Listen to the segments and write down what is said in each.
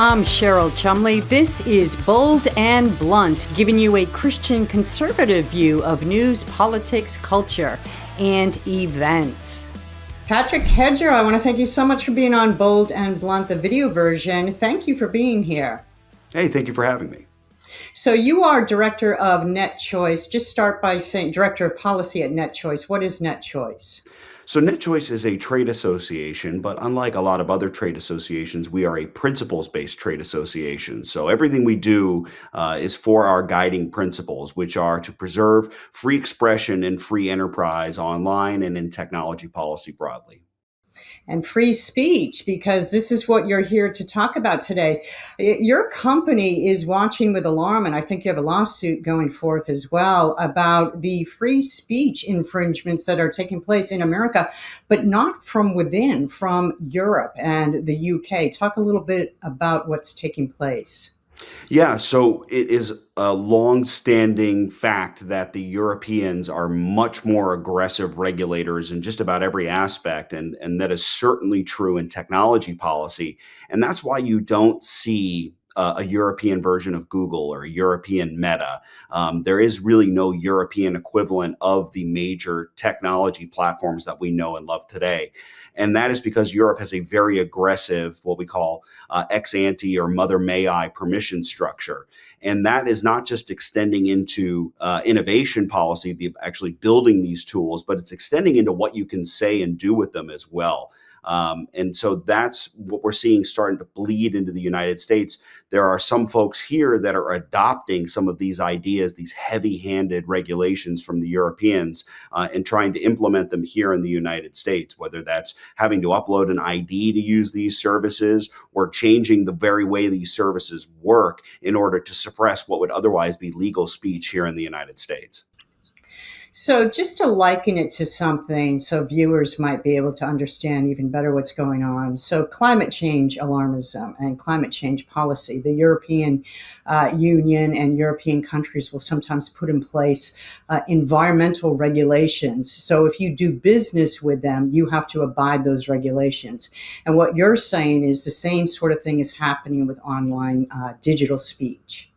I'm Cheryl Chumley. This is Bold and Blunt, giving you a Christian conservative view of news, politics, culture, and events. Patrick Hedger, I want to thank you so much for being on Bold and Blunt, the video version. Thank you for being here. Hey, thank you for having me. So you are director of NetChoice. Just start by saying director of policy at NetChoice. What is NetChoice? So NetChoice is a trade association, but unlike a lot of other trade associations, we are a principles-based trade association. So everything we do is for our guiding principles, which are to preserve free expression and free enterprise online and in technology policy broadly. And free speech, because this is what you're here to talk about today. Your company is watching with alarm, and I think you have a lawsuit going forth as well about the free speech infringements that are taking place in America, but not from within, from Europe and the UK. Talk a little bit about what's taking place. Yeah, so it is a long-standing fact that the Europeans are much more aggressive regulators in just about every aspect, and that is certainly true in technology policy. And that's why you don't see a European version of Google or a European Meta. There is really no European equivalent of the major technology platforms that we know and love today. And that is because Europe has a very aggressive, what we call ex ante or mother may I permission structure. And that is not just extending into innovation policy, actually building these tools, but it's extending into what you can say and do with them as well. And so that's what we're seeing starting to bleed into the United States. There are some folks here that are adopting some of these ideas, these heavy-handed regulations from the Europeans, and trying to implement them here in the United States, whether that's having to upload an ID to use these services or changing the very way these services work in order to suppress what would otherwise be legal speech here in the United States. So just to liken it to something so viewers might be able to understand even better what's going on. So climate change alarmism and climate change policy, the European Union and European countries will sometimes put in place environmental regulations. So if you do business with them, you have to abide those regulations. And what you're saying is the same sort of thing is happening with online digital speech.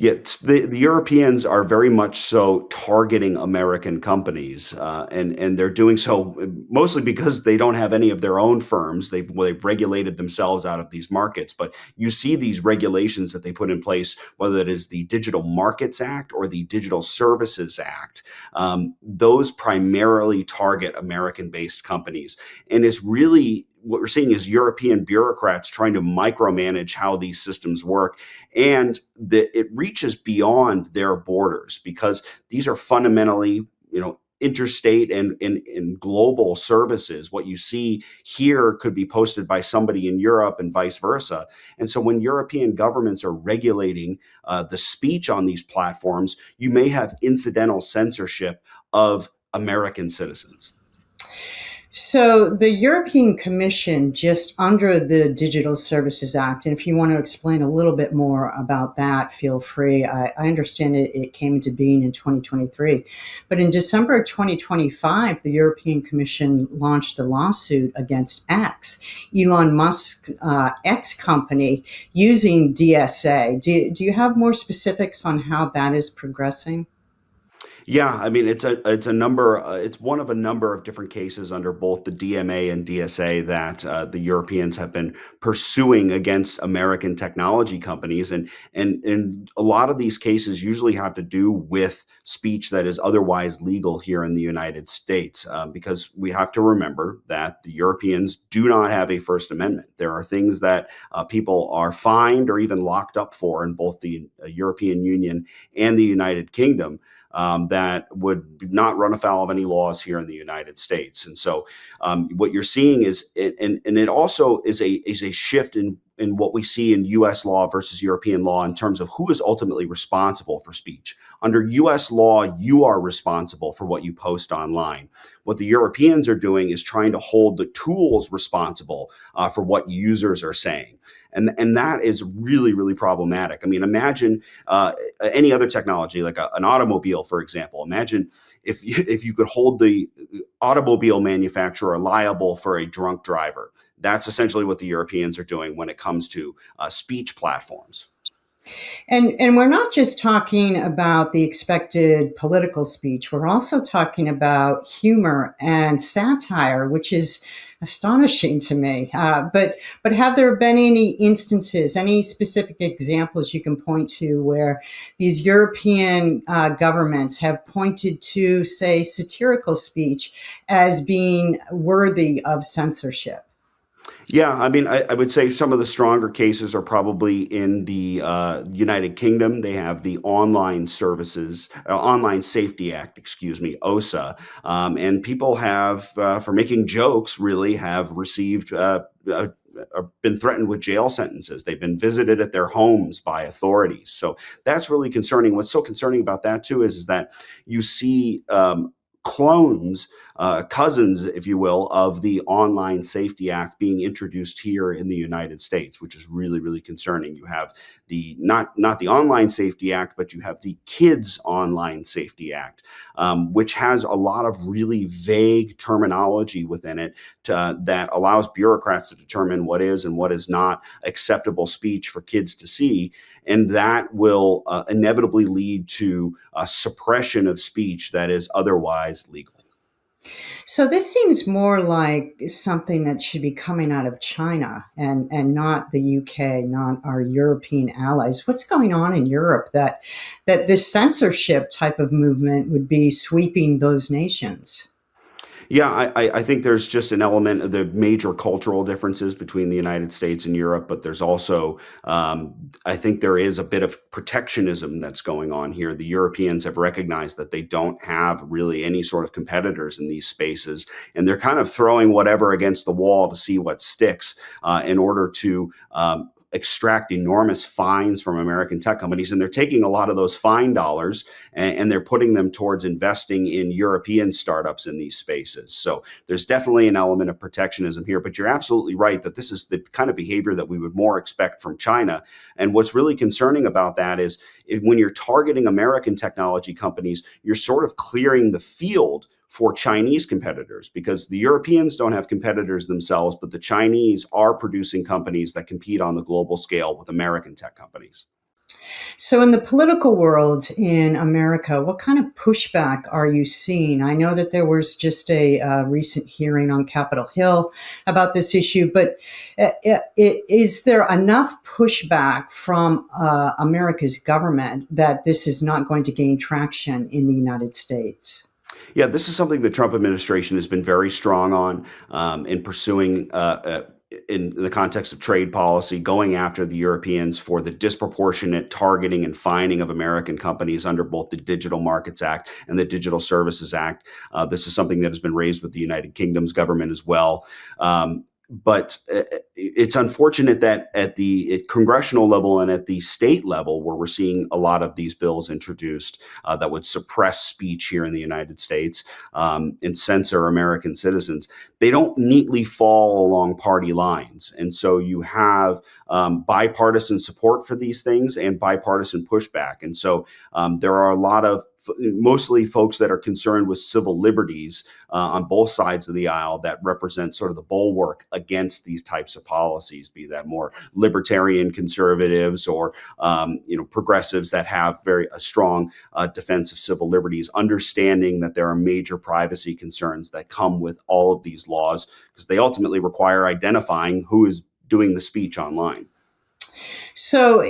Yet the Europeans are very much so targeting American companies, and they're doing so mostly because they don't have any of their own firms. They've regulated themselves out of these markets. But you see these regulations that they put in place, whether it is the Digital Markets Act or the Digital Services Act. Those primarily target American-based companies, and it's really what we're seeing is European bureaucrats trying to micromanage how these systems work, and it reaches beyond their borders because these are fundamentally, interstate and global services. What you see here could be posted by somebody in Europe and vice versa. And so when European governments are regulating the speech on these platforms, you may have incidental censorship of American citizens. So the European Commission, just under the Digital Services Act, and if you want to explain a little bit more about that, feel free. I understand it came into being in 2023. But in December of 2025, the European Commission launched a lawsuit against X, Elon Musk's X company, using DSA. Do you have more specifics on how that is progressing? Yeah, I mean it's a number. It's one of a number of different cases under both the DMA and DSA that the Europeans have been pursuing against American technology companies, and a lot of these cases usually have to do with speech that is otherwise legal here in the United States, because we have to remember that the Europeans do not have a First Amendment. There are things that people are fined or even locked up for in both the European Union and the United Kingdom. That would not run afoul of any laws here in the United States. And so what you're seeing is, and it also is a shift in what we see in U.S. law versus European law in terms of who is ultimately responsible for speech. Under U.S. law, you are responsible for what you post online. What the Europeans are doing is trying to hold the tools responsible for what users are saying. And that is really, really problematic. I mean, imagine any other technology, like an automobile, for example. Imagine if you could hold the automobile manufacturer liable for a drunk driver. That's essentially what the Europeans are doing when it comes to speech platforms. And we're not just talking about the expected political speech. We're also talking about humor and satire, which is astonishing to me. But have there been any instances, any specific examples you can point to where these European governments have pointed to, say, satirical speech as being worthy of censorship? Yeah, I mean, I would say some of the stronger cases are probably in the United Kingdom. They have the Online Safety Act, excuse me, OSA, and people have, for making jokes, really have received. Been threatened with jail sentences. They've been visited at their homes by authorities. So that's really concerning. What's so concerning about that too is that you see clones, cousins, if you will, of the Online Safety Act being introduced here in the United States, which is really, really concerning. You have the not the Online Safety Act, but you have the Kids Online Safety Act, which has a lot of really vague terminology within it that allows bureaucrats to determine what is and what is not acceptable speech for kids to see. And that will inevitably lead to a suppression of speech that is otherwise legal. So this seems more like something that should be coming out of China and not the UK, not our European allies. What's going on in Europe that this censorship type of movement would be sweeping those nations? Yeah, I think there's just an element of the major cultural differences between the United States and Europe, but there's also, I think there is a bit of protectionism that's going on here. The Europeans have recognized that they don't have really any sort of competitors in these spaces, and they're kind of throwing whatever against the wall to see what sticks in order to extract enormous fines from American tech companies. And they're taking a lot of those fine dollars and they're putting them towards investing in European startups in these spaces. So there's definitely an element of protectionism here, but you're absolutely right that this is the kind of behavior that we would more expect from China. And what's really concerning about that is when you're targeting American technology companies, you're sort of clearing the field for Chinese competitors, because the Europeans don't have competitors themselves, but the Chinese are producing companies that compete on the global scale with American tech companies. So, in the political world in America, what kind of pushback are you seeing? I know that there was just a recent hearing on Capitol Hill about this issue, but is there enough pushback from America's government that this is not going to gain traction in the United States? Yeah, this is something the Trump administration has been very strong on in pursuing in the context of trade policy, going after the Europeans for the disproportionate targeting and fining of American companies under both the Digital Markets Act and the Digital Services Act. This is something that has been raised with the United Kingdom's government as well. But it's unfortunate that at the congressional level and at the state level, where we're seeing a lot of these bills introduced that would suppress speech here in the United States and censor American citizens, they don't neatly fall along party lines. And so you have bipartisan support for these things and bipartisan pushback. And so there are a lot of mostly folks that are concerned with civil liberties on both sides of the aisle that represent sort of the bulwark against these types of policies, be that more libertarian conservatives or progressives that have a strong defense of civil liberties, understanding that there are major privacy concerns that come with all of these laws because they ultimately require identifying who is doing the speech online. So,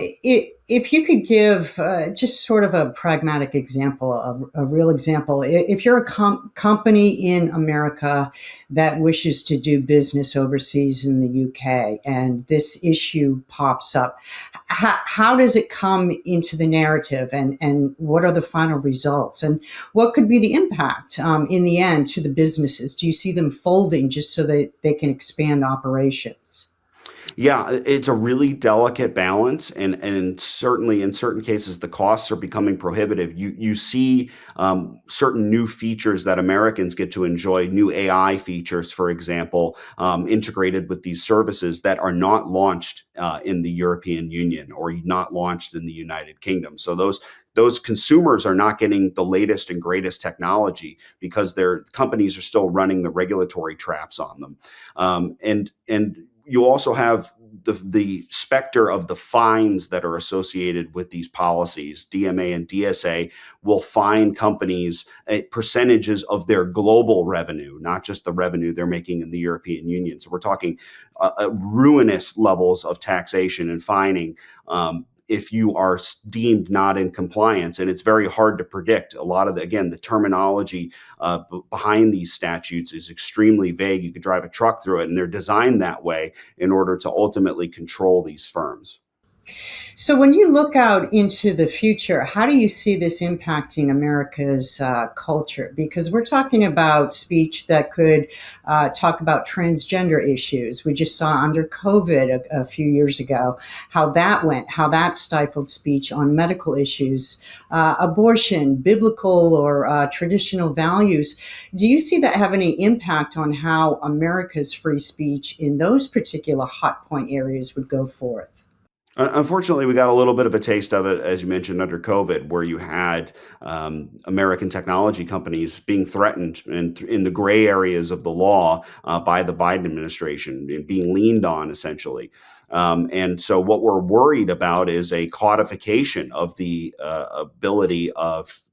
if you could give just sort of a pragmatic example, a real example, if you're a company in America that wishes to do business overseas in the UK and this issue pops up, how does it come into the narrative and what are the final results? And what could be the impact in the end to the businesses? Do you see them folding just so that they can expand operations? Yeah, it's a really delicate balance, and certainly in certain cases the costs are becoming prohibitive. You see certain new features that Americans get to enjoy, new AI features, for example, integrated with these services that are not launched in the European Union or not launched in the United Kingdom. So those consumers are not getting the latest and greatest technology because their companies are still running the regulatory traps on them. And you also have the specter of the fines that are associated with these policies. DMA and DSA will fine companies percentages of their global revenue, not just the revenue they're making in the European Union. So we're talking ruinous levels of taxation and fining. If you are deemed not in compliance, and it's very hard to predict. A lot of the terminology behind these statutes is extremely vague. You could drive a truck through it, and they're designed that way in order to ultimately control these firms. So, when you look out into the future, how do you see this impacting America's culture? Because we're talking about speech that could talk about transgender issues. We just saw under COVID a few years ago how that went, how that stifled speech on medical issues, abortion, biblical or traditional values. Do you see that have any impact on how America's free speech in those particular hot point areas would go forth? Unfortunately, we got a little bit of a taste of it, as you mentioned, under COVID, where you had American technology companies being threatened in the gray areas of the law by the Biden administration, being leaned on essentially. And so, what we're worried about is a codification of the ability of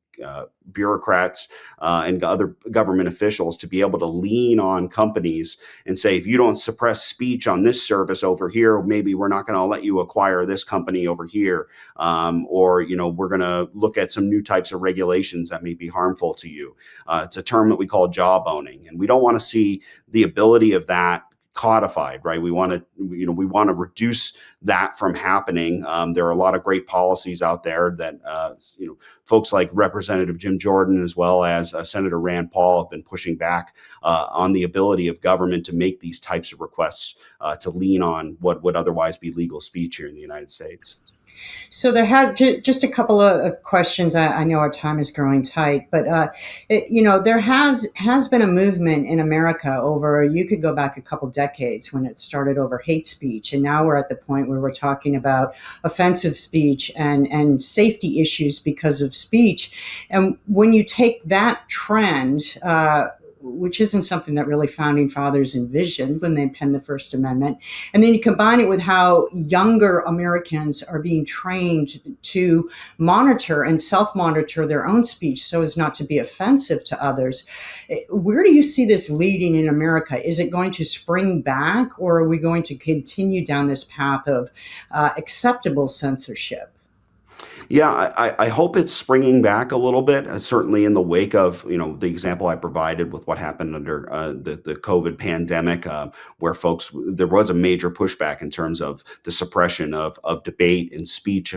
bureaucrats and other government officials to be able to lean on companies and say, if you don't suppress speech on this service over here, maybe we're not going to let you acquire this company over here, or we're going to look at some new types of regulations that may be harmful to you. It's a term that we call jawboning, and we don't want to see the ability of that codified, right? We want to reduce that from happening. There are a lot of great policies out there that folks like Representative Jim Jordan, as well as Senator Rand Paul, have been pushing back on the ability of government to make these types of requests to lean on what would otherwise be legal speech here in the United States. So there has just a couple of questions. I know our time is growing tight, but there has been a movement in America over. You could go back a couple decades when it started over hate speech, and now we're at the point where we're talking about offensive speech and safety issues because of speech. And when you take that trend, which isn't something that really founding fathers envisioned when they penned the First Amendment. And then you combine it with how younger Americans are being trained to monitor and self-monitor their own speech so as not to be offensive to others. Where do you see this leading in America? Is it going to spring back, or are we going to continue down this path of acceptable censorship? Yeah, I hope it's springing back a little bit. Certainly, in the wake of the example I provided with what happened under the COVID pandemic, where there was a major pushback in terms of the suppression of debate and speech,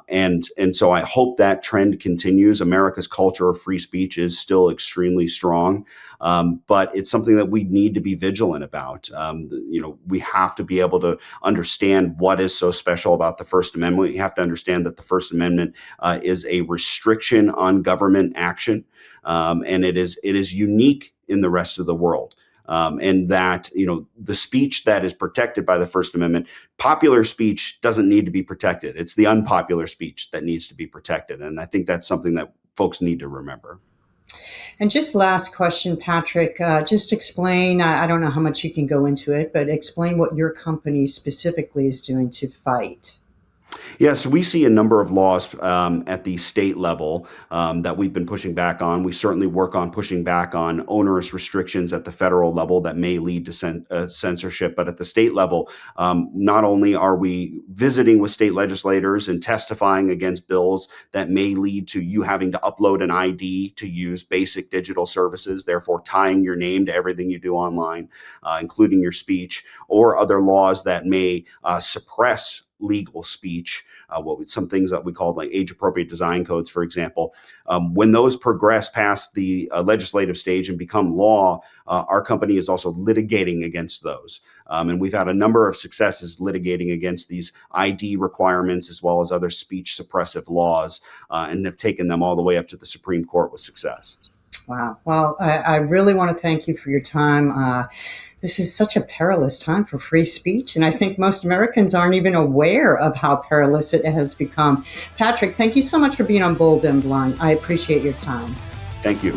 and so I hope that trend continues. America's culture of free speech is still extremely strong, but it's something that we need to be vigilant about. We have to be able to understand what is so special about the First Amendment. We have to understand that the First Amendment is a restriction on government action, and it is unique in the rest of the world. And that the speech that is protected by the First Amendment, popular speech doesn't need to be protected. It's the unpopular speech that needs to be protected, and I think that's something that folks need to remember. And just last question, Patrick, just explain, I don't know how much you can go into it, but explain what your company specifically is doing to fight. Yes, we see a number of laws at the state level that we've been pushing back on. We certainly work on pushing back on onerous restrictions at the federal level that may lead to censorship. But at the state level, not only are we visiting with state legislators and testifying against bills that may lead to you having to upload an ID to use basic digital services, therefore tying your name to everything you do online, including your speech, or other laws that may suppress legal speech, some things that we call like age-appropriate design codes, for example. When those progress past the legislative stage and become law, our company is also litigating against those. And we've had a number of successes litigating against these ID requirements as well as other speech suppressive laws, and have taken them all the way up to the Supreme Court with success. Wow. Well, I really want to thank you for your time. This is such a perilous time for free speech, and I think most Americans aren't even aware of how perilous it has become. Patrick, thank you so much for being on Bold and Blunt. I appreciate your time. Thank you.